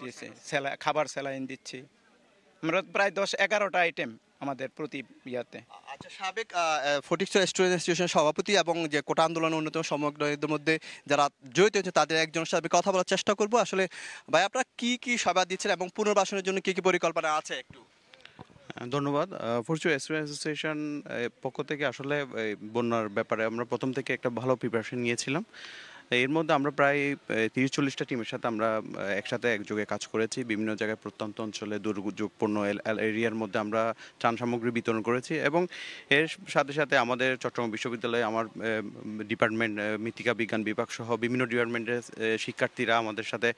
দিয়েছে, খাবার স্যালাইন দিচ্ছি। আমরা প্রায় 10-11টা আইটেম আমাদের প্রতি ইয়াতে। আচ্ছা, সাবেক ফটিকছড়ি স্টুডেন্ট অ্যাসোসিয়েশনের সভাপতি এবং যে কোটা আন্দোলনের অন্যতম সমগ্রদের মধ্যে যারা জড়িত হয়েছে তাদের একজনের সাথে কথা বলার চেষ্টা করব। আসলে ভাই, আপনারা কি কি সেবা দিচ্ছেন এবং পুনর্বাসনের জন্য কি কি পরিকল্পনা আছে একটু? ধন্যবাদ। ফটিকছড়ি স্টুডেন্ট অ্যাসোসিয়েশন পক্ষ থেকে আসলে বন্যার ব্যাপারে আমরা প্রথম থেকে একটা ভালো প্রিপারেশন নিয়েছিলাম। এর মধ্যে আমরা প্রায় 30-40টা টিমের সাথে আমরা একসাথে একযোগে কাজ করেছি। বিভিন্ন জায়গায় প্রত্যন্ত অঞ্চলে দুর্যোগপূর্ণ এরিয়ার মধ্যে আমরা ত্রাণ সামগ্রী বিতরণ করেছি এবং এর সাথে সাথে আমাদের চট্টগ্রাম বিশ্ববিদ্যালয়ে আমার ডিপার্টমেন্ট মৃত্তিকা বিজ্ঞান বিভাগ সহ বিভিন্ন ডিপার্টমেন্টের শিক্ষার্থীরা আমাদের সাথে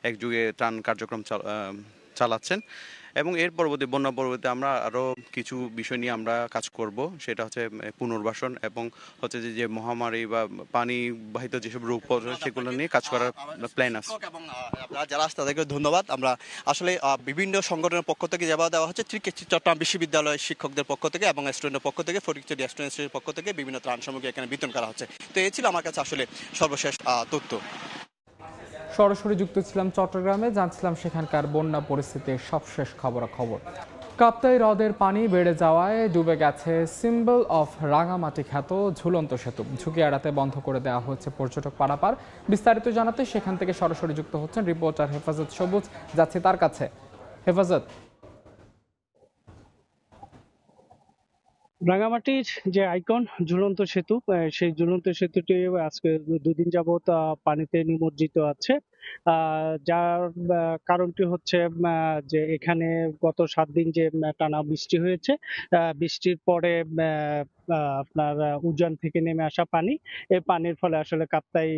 একযোগে ত্রাণ কার্যক্রম চালাচ্ছেন এবং এর পরবর্তী বন্যা পরবর্তী আমরা আরও কিছু বিষয় নিয়ে আমরা কাজ করব। সেটা হচ্ছে পুনর্বাসন এবং হচ্ছে যে মহামারী বা পানিবাহিত যেসব রোগ সেগুলো নিয়ে কাজ করার প্ল্যান আছে। এবং যারা আসছে তাদেরকে ধন্যবাদ। আমরা আসলে বিভিন্ন সংগঠনের পক্ষ থেকে যেভাবে দেওয়া হচ্ছে, চট্টগ্রাম বিশ্ববিদ্যালয়ের শিক্ষকদের পক্ষ থেকে এবং স্টুডেন্টের পক্ষ থেকে, ফটিকছড়ি স্টুডেন্টের পক্ষ থেকে বিভিন্ন ত্রাণ সামগ্রী এখানে বিতরণ করা হচ্ছে। তো এই ছিল আমার কাছে আসলে সর্বশেষ তথ্য। সরাসরি যুক্ত ছিলাম চট্টগ্রামে, জানছিলাম সেখানকার বন্যা পরিস্থিতির সবশেষ খবরাখবর। কাপ্তাই হ্রদের পানি বেড়ে যাওয়ায় ডুবে গেছে সিম্বল অফ রাঙামাটি খ্যাত ঝুলন্ত সেতু। ঝুঁকি এড়াতে বন্ধ করে দেওয়া হচ্ছে পর্যটক পারাপার। বিস্তারিত জানাতে সেখান থেকে সরাসরি যুক্ত হচ্ছেন রিপোর্টার হেফাজত সবুজ, যাচ্ছে তার কাছে। হেফাজত, রাঙামাটির যে আইকন ঝুলন্ত সেতু, সেই ঝুলন্ত সেতুটি আজকে 2 দিন যাবত পানিতে নিমজ্জিত আছে। যার কারণটি হচ্ছে যে এখানে গত 7 দিন যে টানা বৃষ্টি হয়েছে, বৃষ্টির পরে আপনার উজান থেকে নেমে আসা পানি, এই পানির ফলে আসলে কাপ্তাই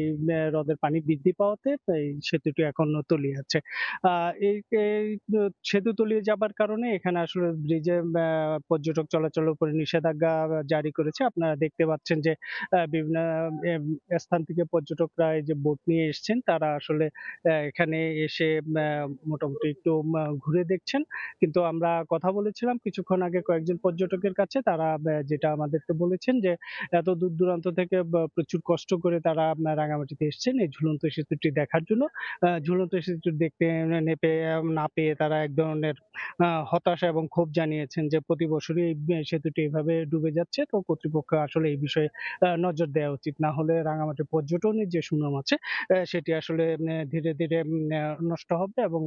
হ্রদের পানি বৃদ্ধি পাওয়াতে এই সেতুটি এখন তলিয়ে আছে। এই সেতু তলিয়ে যাবার কারণে এখানে আসলে ব্রিজে পর্যটক চলাচলের উপরে নিষেধাজ্ঞা জারি করেছে। আপনারা দেখতে পাচ্ছেন যে বিভিন্ন স্থান থেকে পর্যটকরা এই যে বোট নিয়ে এসেছেন, তারা আসলে এখানে এসে মোটামুটি একটু ঘুরে দেখছেন। কিন্তু আমরা কথা বলেছিলাম কিছুক্ষণ আগে কয়েকজন পর্যটকের কাছে, তারা যেটা আমাদেরকে বলেছেন যে এত দূর দূরান্ত থেকে প্রচুর কষ্ট করে তারা রাঙামাটিতে এসেছেন এই ঝুলন্ত সেতুটি দেখার জন্য। ঝুলন্ত সেতু দেখতে না পেয়ে তারা এক ধরনের হতাশা এবং ক্ষোভ জানিয়েছেন যে প্রতি বছরই এই সেতুটি এভাবে ডুবে যাচ্ছে। তো কর্তৃপক্ষ আসলে এই বিষয়ে নজর দেওয়া উচিত, না হলে রাঙামাটি পর্যটনের যে সুনাম আছে সেটি আসলে ধীরে ধীরে নষ্ট হবে এবং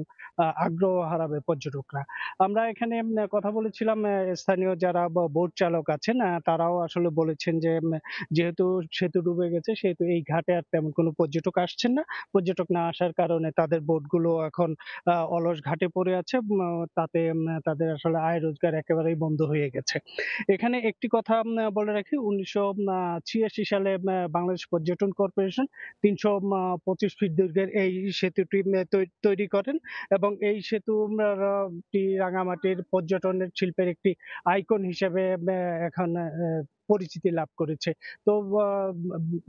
আগ্রহ হারাবে পর্যটকরা। আমরা এখানে কথা বলেছিলাম স্থানীয় যারা বোট চালক আছেন, তারাও আসলে বলেছেন যে যেহেতু সেতু ডুবে গেছে সেহেতু এই ঘাটে আর তেমন কোনো পর্যটক আসছেন না। পর্যটক না আসার কারণে তাদের বোটগুলো এখন অলস ঘাটে পড়ে আছে, তাতে তাদের আসলে আয় রোজগার একেবারেই বন্ধ হয়ে গেছে। এখানে একটি কথা বলে রাখি, 1986 সালে বাংলাদেশ পর্যটন কর্পোরেশন 325 ফিট দৈর্ঘ্যের এই সেতুটি তৈরি করেন এবং এই সেতুটি রাঙামাটির পর্যটনের শিল্পের একটি আইকন হিসেবে এখন পরিচিতি লাভ করেছে। তো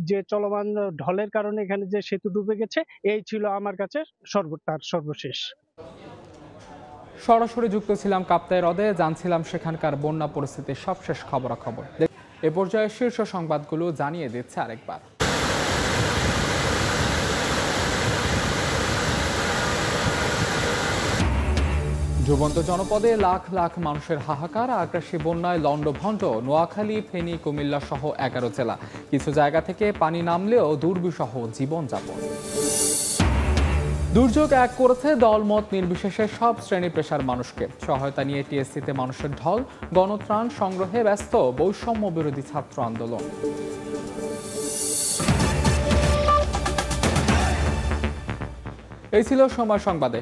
যে চলমান ঢলের কারণে এখানে যে সেতু ডুবে গেছে, এই ছিল আমার কাছে সর্বশেষ। সরাসরি যুক্ত ছিলাম কাপ্তাই হ্রদে, জানছিলাম সেখানকার বন্যা পরিস্থিতির সবশেষ খবরাখবর। এ পর্যায়ে শীর্ষ সংবাদগুলো জানিয়ে দিচ্ছে আরেকবার। ডুবন্ত জনপদে লাখ লাখ মানুষের হাহাকার, আগ্রাসী বন্যায় লন্ডভন্ড নোয়াখালী, ফেনী, কুমিল্লা সহ 11 জেলা। কিছু জায়গা থেকে পানি নামলেও দুর্বিষহ জীবনযাপন। দুর্যোগ এক করেছে দলমত নির্বিশেষে সব শ্রেণী পেশার মানুষকে। সহায়তা নিয়ে টিএসসিতে মানুষের ঢল, গণত্রাণ সংগ্রহে ব্যস্ত বৈষম্য বিরোধী ছাত্র আন্দোলন। এই ছিল সময় সংবাদে।